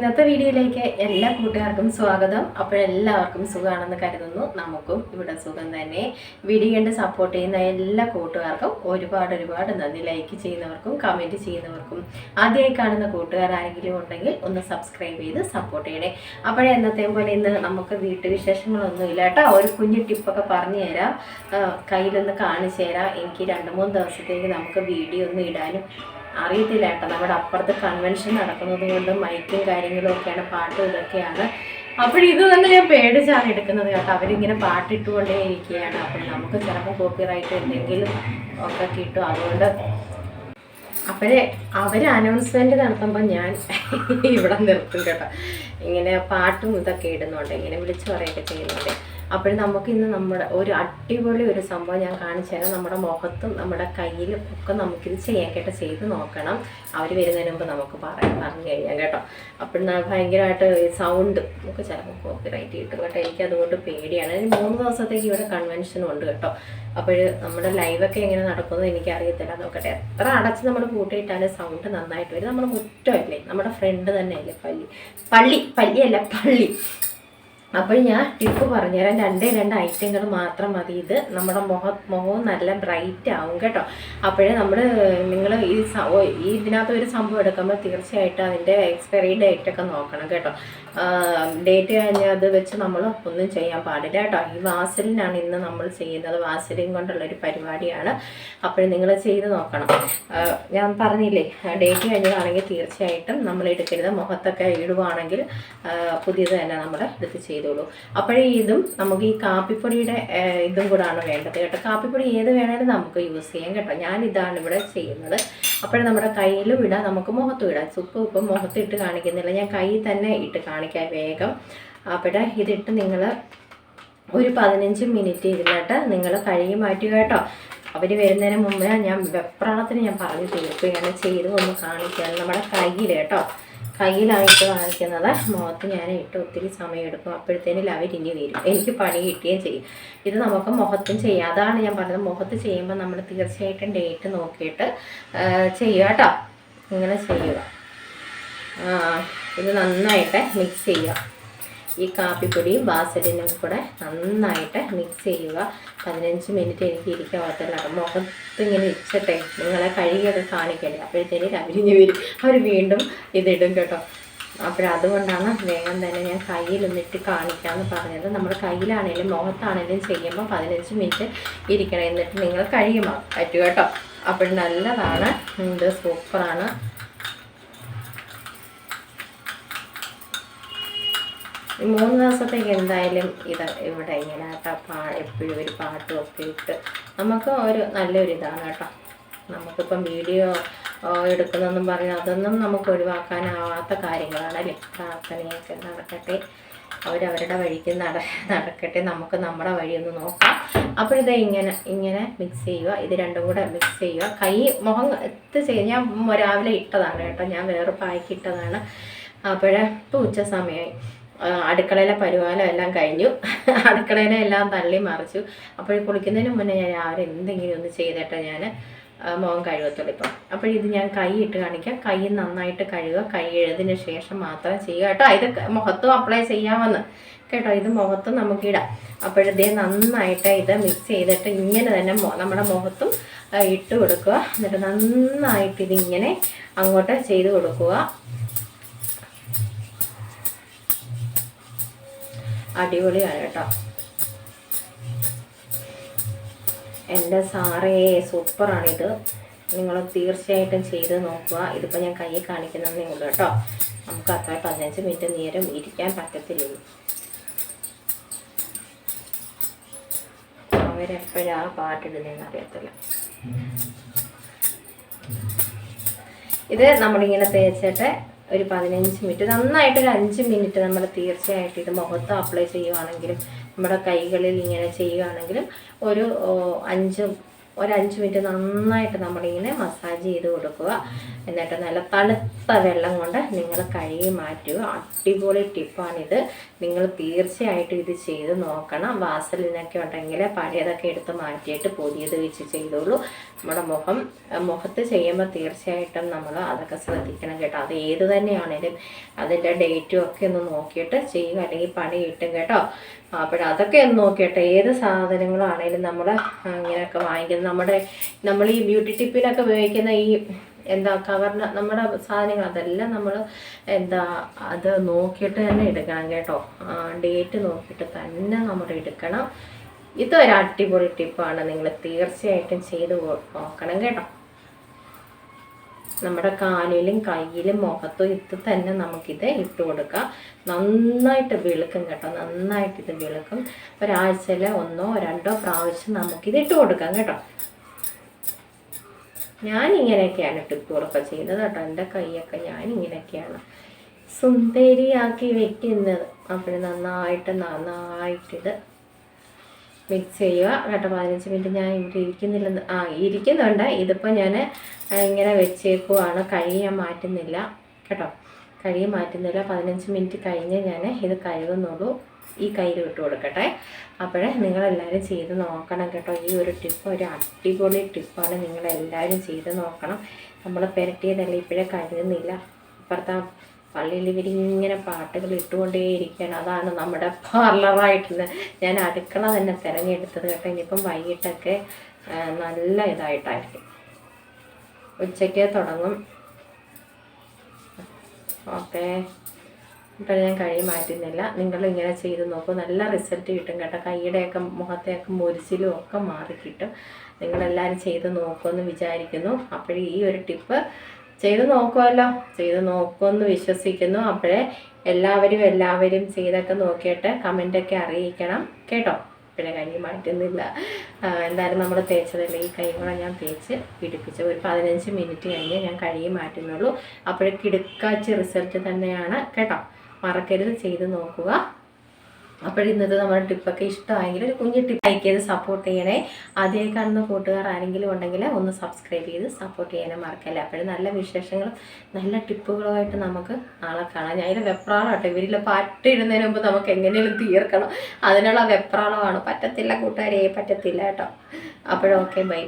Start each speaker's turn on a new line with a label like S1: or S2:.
S1: ഇന്നത്തെ വീഡിയോയിലേക്ക് എല്ലാ കൂട്ടുകാർക്കും സ്വാഗതം. അപ്പോഴെല്ലാവർക്കും സുഖമാണെന്ന് കരുതുന്നു. നമുക്കും ഇവിടെ സുഖം തന്നെ. വീഡിയോ കണ്ട് സപ്പോർട്ട് ചെയ്യുന്ന എല്ലാ കൂട്ടുകാർക്കും ഒരുപാട് നന്ദി. ലൈക്ക് ചെയ്യുന്നവർക്കും കമൻറ്റ് ചെയ്യുന്നവർക്കും ആദ്യമായി കാണുന്ന കൂട്ടുകാരാരെങ്കിലും ഉണ്ടെങ്കിൽ ഒന്ന് സബ്സ്ക്രൈബ് ചെയ്ത് സപ്പോർട്ട് ചെയ്യണേ. അപ്പോഴേ എന്നത്തെ പോലെ ഇന്ന് നമുക്ക് വീട്ടുവിശേഷങ്ങളൊന്നും ഇല്ല കേട്ടോ. ഒരു കുഞ്ഞു ടിപ്പൊക്കെ പറഞ്ഞു തരാം, കയ്യിലൊന്ന് കാണിച്ചു തരാം. എനിക്ക് 2-3 ദിവസത്തേക്ക് നമുക്ക് വീഡിയോ ഒന്നും ഇടാനും അറിയത്തില്ല കേട്ടോ. നമ്മുടെ അപ്പുറത്ത് കൺവെൻഷൻ നടക്കുന്നത് കൊണ്ട് മൈക്കും കാര്യങ്ങളും ഒക്കെയാണ്, പാട്ടും ഇതൊക്കെയാണ്. അപ്പോഴിത് തന്നെ ഞാൻ പേടിച്ചാണ് എടുക്കുന്നത് കേട്ടോ. അവരിങ്ങനെ പാട്ടിട്ടുകൊണ്ടേ ഇരിക്കുകയാണ്. അപ്പോൾ നമുക്ക് ചിലപ്പോൾ കോപ്പിറൈറ്റ് എന്തെങ്കിലും ഒക്കെ കിട്ടും. അതുകൊണ്ട് അപ്പോഴേ അവർ അനൗൺസ്മെൻറ്റ് നടത്തുമ്പോൾ ഞാൻ ഇവിടെ നിർത്തും കേട്ടോ. ഇങ്ങനെ പാട്ടും ഇതൊക്കെ ഇടുന്നുണ്ട്, ഇങ്ങനെ വിളിച്ചു പറയുകയൊക്കെ ചെയ്യുന്നുണ്ട്. അപ്പോൾ നമുക്ക് ഇന്ന് നമ്മുടെ ഒരു അടിപൊളി ഒരു സംഭവം ഞാൻ കാണിച്ചു തരാം. നമ്മുടെ മുഖത്തും നമ്മുടെ കയ്യിലും ഒക്കെ നമുക്കിത് ചെയ്യാനായിട്ട് ചെയ്ത് നോക്കണം. അവർ വരുന്നതിന് മുമ്പ് നമുക്ക് പറഞ്ഞു കഴിയാം കേട്ടോ. അപ്പോൾ ഭയങ്കരമായിട്ട് സൗണ്ട് നമുക്ക് ചിലപ്പോൾ കോപ്പിറൈറ്റ് കിട്ടും കേട്ടോ. എനിക്കതുകൊണ്ട് പേടിയാണ്. 3 ദിവസത്തേക്ക് ഇവിടെ കൺവെൻഷനും ഉണ്ട് കേട്ടോ. അപ്പോൾ നമ്മുടെ ലൈവൊക്കെ എങ്ങനെ നടക്കുന്നത് എനിക്കറിയത്തില്ല. നോക്കട്ടെ, എത്ര അടച്ച് നമ്മൾ കൂട്ടിയിട്ടാലും സൗണ്ട് നന്നായിട്ട് വരും. നമ്മുടെ മുറ്റമല്ലേ, നമ്മുടെ ഫ്രണ്ട് തന്നെയല്ലേ പള്ളി. അപ്പോൾ ഞാൻ ടിപ്പ് പറഞ്ഞുതരാം. 2 ഐറ്റങ്ങൾ മാത്രം മതി. ഇത് നമ്മുടെ മുഖവും നല്ല ബ്രൈറ്റ് ആവും കേട്ടോ. അപ്പോഴേ നിങ്ങൾ ഇതിനകത്ത് ഒരു സംഭവം എടുക്കുമ്പോൾ തീർച്ചയായിട്ടും അതിൻ്റെ എക്സ്പയറി ഡേറ്റൊക്കെ നോക്കണം കേട്ടോ. ഡേറ്റ് കഴിഞ്ഞത് വെച്ച് നമ്മൾ ഒന്നും ചെയ്യാൻ പാടില്ല കേട്ടോ. ഈ വാസലിനാണ് ഇന്ന് നമ്മൾ ചെയ്യുന്നത്. വാസലിൻ കൊണ്ടുള്ളൊരു പരിപാടിയാണ്. അപ്പോൾ നിങ്ങൾ ചെയ്ത് നോക്കണം. ഞാൻ പറഞ്ഞില്ലേ, ഡേറ്റ് കഴിഞ്ഞതാണെങ്കിൽ തീർച്ചയായിട്ടും നമ്മൾ എടുക്കരുത്. മുഖത്തൊക്കെ ഇടുവാണെങ്കിൽ പുതിയത് തന്നെ നമ്മൾ എടുത്ത് ചെയ്തോളൂ. അപ്പോഴേ ഇതും നമുക്ക് ഈ കാപ്പിപ്പൊടിയുടെ ഇതും കൂടാണ് വേണ്ടത് കേട്ടോ. കാപ്പിപ്പൊടി ഏത് വേണേലും നമുക്ക് യൂസ് ചെയ്യാം കേട്ടോ. ഞാനിതാണ് ഇവിടെ ചെയ്യുന്നത്. അപ്പോഴേ നമ്മുടെ കയ്യിലും ഇടാം, നമുക്ക് മുഖത്തും ഇടാം. ഇപ്പം മുഖത്തിട്ട് കാണിക്കുന്നില്ല, ഞാൻ കൈ തന്നെ ഇട്ട് കാണിക്കാം വേഗം. അപ്പോഴേ ഇതിട്ട് നിങ്ങൾ ഒരു 15 മിനിറ്റ് ഇരുന്നിട്ട് നിങ്ങൾ കഴുകി മാറ്റുക കേട്ടോ. അവർ വരുന്നതിന് മുമ്പ് ഞാൻ വെപ്രാളത്തിന് ഞാൻ പറഞ്ഞു തീർക്കുകയാണ്. ചെയ്ത് ഒന്ന് കാണിക്കുകയാണ്. നമ്മുടെ കയ്യിൽ കേട്ടോ, കയ്യിലായിട്ട് കാണിക്കുന്നത്. മുഖത്ത് ഞാൻ ഇട്ട് ഒത്തിരി സമയം എടുക്കും. അപ്പോഴത്തേനും അവരിനി വരും, എനിക്ക് പണി കിട്ടുകയും ചെയ്യും. ഇത് നമുക്ക് മുഖത്തും ചെയ്യാം. അതാണ് ഞാൻ പറഞ്ഞത്, മുഖത്ത് ചെയ്യുമ്പോൾ നമ്മൾ തീർച്ചയായിട്ടും ഡേറ്റ് നോക്കിയിട്ട് ചെയ്യുക കേട്ടോ. ഇങ്ങനെ ചെയ്യുക. ഇത് നന്നായിട്ട് മിക്സ് ചെയ്യുക. ഈ കാപ്പിപ്പൊടിയും വാസലിനും കൂടെ നന്നായിട്ട് മിക്സ് ചെയ്യുക. 15 മിനിറ്റ് എനിക്ക് ഇരിക്കാവത്തില്ല. മുഖത്ത് ഇങ്ങനെ ഇച്ചിട്ടെ നിങ്ങളെ കഴുകിയൊക്കെ കാണിക്കണ്ടേ. അപ്പോഴത്തേനും അവരിഞ്ഞ് വരും, അവർ വീണ്ടും ഇതിടും കേട്ടോ. അപ്പോഴതുകൊണ്ടാണ് വേഗം തന്നെ ഞാൻ കയ്യിലൊന്നിട്ട് കാണിക്കാമെന്ന് പറഞ്ഞത്. നമ്മുടെ കയ്യിലാണെങ്കിലും മുഖത്താണെങ്കിലും ചെയ്യുമ്പോൾ 15 മിനിറ്റ് ഇരിക്കണം. എന്നിട്ട് നിങ്ങൾ കഴുകി പറ്റും കേട്ടോ. അപ്പോൾ നല്ലതാണ്, ഇത് സൂപ്പറാണ്. ഈ 3 ദിവസത്തേക്ക് എന്തായാലും ഇവിടെ ഇങ്ങനെ കേട്ടോ. എപ്പോഴും ഒരു പാട്ടും ഒക്കെ ഇട്ട് നമുക്ക് നല്ലൊരു ഇതാണ് കേട്ടോ. നമുക്കിപ്പം വീഡിയോ എടുക്കുന്നതെന്നും പറഞ്ഞാൽ അതൊന്നും നമുക്ക് ഒഴിവാക്കാനാവാത്ത കാര്യങ്ങളാണല്ലേ. പ്രാർത്ഥനയൊക്കെ നടക്കട്ടെ, അവരവരുടെ വഴിക്ക് നടക്കട്ടെ, നമുക്ക് നമ്മുടെ വഴി ഒന്ന് നോക്കാം. അപ്പോഴിത് ഇങ്ങനെ മിക്സ് ചെയ്യുക. ഇത് രണ്ടും കൂടെ മിക്സ് ചെയ്യുക. മുഖത്ത് ഞാൻ രാവിലെ ഇട്ടതാണ് കേട്ടോ. ഞാൻ വേറെ പായ്ക്ക് ഇട്ടതാണ്. ഇപ്പോൾ ഉച്ച സമയമായി. അടുക്കളയിലെ പരിപാലനം എല്ലാം കഴിഞ്ഞു. അടുക്കളയിലെ എല്ലാം തള്ളി മറിച്ചു. അപ്പോൾ കുളിക്കുന്നതിന് മുന്നേ ഞാൻ രാവിലെ എന്തെങ്കിലും ഒന്ന് ചെയ്തിട്ട് ഞാൻ മുഖം കഴുകത്തുള്ളൂ ഇപ്പം. അപ്പോഴിത് ഞാൻ കൈ ഇട്ട് കാണിക്കാം. കൈ നന്നായിട്ട് കഴുകുക. കൈ എഴുതിന് ശേഷം മാത്രം ചെയ്യുക കേട്ടോ. ഇത് മുഖത്തും അപ്ലൈ ചെയ്യാമെന്ന് കേട്ടോ. ഇത് മുഖത്തും നമുക്കിടാം. അപ്പോഴതേ നന്നായിട്ട് ഇത് മിക്സ് ചെയ്തിട്ട് ഇങ്ങനെ തന്നെ നമ്മുടെ മുഖത്തും ഇട്ട് കൊടുക്കുക. എന്നിട്ട് നന്നായിട്ട് ഇതിങ്ങനെ അങ്ങോട്ട് ചെയ്ത് കൊടുക്കുക. അടിപൊളിയാണ് കേട്ടോ. എൻ്റെ സാറേ സൂപ്പറാണിത്. നിങ്ങൾ തീർച്ചയായിട്ടും ചെയ്ത് നോക്കുക. ഇതിപ്പോൾ ഞാൻ കൈ കാണിക്കുന്നതേ ഉള്ളൂ കേട്ടോ. നമുക്ക് അത്ര 15 മിനിറ്റ് നേരം ഇരിക്കാൻ പറ്റത്തില്ല. അവരെപ്പോഴാ പാട്ടിടുന്നതെന്ന് അറിയത്തില്ല. ഇത് നമ്മളിങ്ങനെ തേച്ചിട്ട് ഒരു 15 മിനിറ്റ് നന്നായിട്ട്, ഒരു 5 മിനിറ്റ് നമ്മൾ തീർച്ചയായിട്ടും ഇത് മുഖത്ത് അപ്ലൈ ചെയ്യുകയാണെങ്കിലും നമ്മുടെ കൈകളിൽ ഇങ്ങനെ ചെയ്യുകയാണെങ്കിലും ഒരു 5 ഒരു 5 മിനിറ്റ് നന്നായിട്ട് നമ്മളിങ്ങനെ മസാജ് ചെയ്ത് കൊടുക്കുക. എന്നിട്ട് നല്ല തണുത്ത വെള്ളം കൊണ്ട് നിങ്ങൾ കഴുകി മാറ്റുക. അടിപൊളി ടിപ്പാണിത്. നിങ്ങൾ തീർച്ചയായിട്ടും ഇത് ചെയ്ത് നോക്കണം. വാസലിനൊക്കെ ഉണ്ടെങ്കിൽ പഴയതൊക്കെ എടുത്ത് മാറ്റിയിട്ട് പുതിയത് വെച്ച് ചെയ്തോളൂ. നമ്മുടെ മുഖത്ത് ചെയ്യുമ്പോൾ തീർച്ചയായിട്ടും നമ്മൾ അതൊക്കെ ശ്രദ്ധിക്കണം കേട്ടോ. അത് ഏത് തന്നെയാണേലും അതിൻ്റെ ഡേറ്റും ഒക്കെ ഒന്ന് നോക്കിയിട്ട് ചെയ്യുക, അല്ലെങ്കിൽ പണി കിട്ടും കേട്ടോ. അതൊക്കെ ഒന്ന് നോക്കിയിട്ട് ഏത് സാധനങ്ങളാണേലും നമ്മൾ ഇങ്ങനെയൊക്കെ വാങ്ങിക്കുന്നത്, നമ്മൾ ഈ ബ്യൂട്ടി ടിപ്പിലൊക്കെ ഉപയോഗിക്കുന്ന ഈ കവറിന് നമ്മുടെ സാധനങ്ങൾ അതെല്ലാം നമ്മൾ അത് നോക്കിയിട്ട് തന്നെ എടുക്കണം കേട്ടോ. ഡേറ്റ് നോക്കിയിട്ട് തന്നെ നമ്മൾ എടുക്കണം. ഇതൊരു അടിപൊളി ടിപ്പാണ്. നിങ്ങൾ തീർച്ചയായിട്ടും ചെയ്ത് നോക്കണം കേട്ടോ. നമ്മുടെ കാലിലും കയ്യിലും മുഖത്തും ഇത് തന്നെ നമുക്കിത് ഇട്ട് കൊടുക്കാം. നന്നായിട്ട് വെളുക്കും കേട്ടോ. നന്നായിട്ട് ഇത് വെളുക്കും. ഒരാഴ്ചയിൽ 1 or 2 പ്രാവശ്യം നമുക്കിത് ഇട്ട് കൊടുക്കാം കേട്ടോ. ഞാനിങ്ങനെയൊക്കെയാണ് ടിപ്പുകളൊക്കെ ചെയ്യുന്നത് കേട്ടോ. എൻ്റെ കൈയൊക്കെ ഞാനിങ്ങനെയൊക്കെയാണ് സുന്ദരിയാക്കി വെക്കുന്നത്. അപ്പോൾ നന്നായിട്ടിത് മിക്സ് ചെയ്യുക കേട്ടോ. 15 മിനിറ്റ് ഞാൻ ഇവിടെ ഇരിക്കുന്നുണ്ട്. ഇതിപ്പോൾ ഞാൻ ഇങ്ങനെ വെച്ചേക്കുവാണ്. കഴുകാൻ മാറ്റുന്നില്ല കേട്ടോ. 15 മിനിറ്റ് കഴിഞ്ഞ് ഞാൻ ഇത് കഴുകുന്നുള്ളൂ. ഈ കയ്യിൽ ഇട്ട് കൊടുക്കട്ടെ. അപ്പോൾ നിങ്ങളെല്ലാവരും ചെയ്ത് നോക്കണം കേട്ടോ. ഈ ഒരു ടിപ്പ് ഒരു അടിപൊളി ടിപ്പാണ്. നിങ്ങളെല്ലാവരും ചെയ്ത് നോക്കണം. നമ്മൾ പുരട്ടിയതല്ല ഇപ്പോഴേ കഴുകുന്നില്ല. ഇപ്പുറത്തെ പള്ളിയിൽ ഇവരിങ്ങനെ പാട്ടുകൾ ഇട്ടുകൊണ്ടേയിരിക്കുകയാണ്. അതാണ് നമ്മുടെ പാർലറായിട്ടുള്ള ഞാൻ അടുക്കള തന്നെ തിരഞ്ഞെടുത്തത് കേട്ടോ. ഇനിയിപ്പം വൈകിട്ടൊക്കെ നല്ല ഇതായിട്ടായിരിക്കും. ഉച്ചയ്ക്ക് തുടങ്ങും. ഓക്കെ, ഇപ്പോൾ ഞാൻ കഴുകി മാറ്റുന്നില്ല. നിങ്ങളിങ്ങനെ ചെയ്ത് നോക്കും, നല്ല റിസൾട്ട് കിട്ടും കേട്ടോ. കൈയുടെയൊക്കെ മുഖത്തെയൊക്കെ മുരിച്ചിലും ഒക്കെ മാറി കിട്ടും. നിങ്ങളെല്ലാവരും ചെയ്ത് നോക്കുമെന്ന് വിചാരിക്കുന്നു. അപ്പോൾ ഈ ഒരു ടിപ്പ് ചെയ്ത് നോക്കുമെന്ന് വിശ്വസിക്കുന്നു. അപ്പോഴേ എല്ലാവരും ചെയ്തൊക്കെ നോക്കിയിട്ട് കമൻറ്റൊക്കെ അറിയിക്കണം കേട്ടോ. പിന്നെ കൈ മാറ്റുന്നില്ല. എന്തായാലും നമ്മൾ തേച്ചതല്ലേ, ഈ കൈ കൂടെ ഞാൻ തേച്ച് പിടിപ്പിച്ച് ഒരു 15 മിനിറ്റ് കഴിഞ്ഞ് ഞാൻ കഴുകി മാറ്റുന്നുള്ളൂ. അപ്പോഴേ കിടുക്കാച്ച റിസൾട്ട് തന്നെയാണ് കേട്ടോ. മറക്കരുത്, ചെയ്ത് നോക്കുക. അപ്പോൾ ഇന്നത്തെ നമ്മുടെ ടിപ്പൊക്കെ ഇഷ്ടമായെങ്കിൽ ഒരു കുഞ്ഞു ടിപ്പ് ലൈക്ക് ചെയ്ത് സപ്പോർട്ട് ചെയ്യണേ. ആദ്യമായി കാണുന്ന കൂട്ടുകാർ ആരെങ്കിലും ഉണ്ടെങ്കിൽ ഒന്ന് സബ്സ്ക്രൈബ് ചെയ്ത് സപ്പോർട്ട് ചെയ്യാനും മറക്കല്ലേ. അപ്പോഴും നല്ല വിശേഷങ്ങളും നല്ല ടിപ്പുകളുമായിട്ട് നമുക്ക് നാളെ കാണാം. ഞാൻ ഇത് വെപ്രാളാട്ടോ. ഇവരിൽ പാട്ടിടുന്നതിന് മുമ്പ് നമുക്ക് എങ്ങനെയും തീർക്കണം. അതിനുള്ള വെപ്രാളമാണ്. പറ്റത്തില്ല കൂട്ടുകാരെ, പറ്റത്തില്ല കേട്ടോ. അപ്പോഴൊക്കെ ബൈ.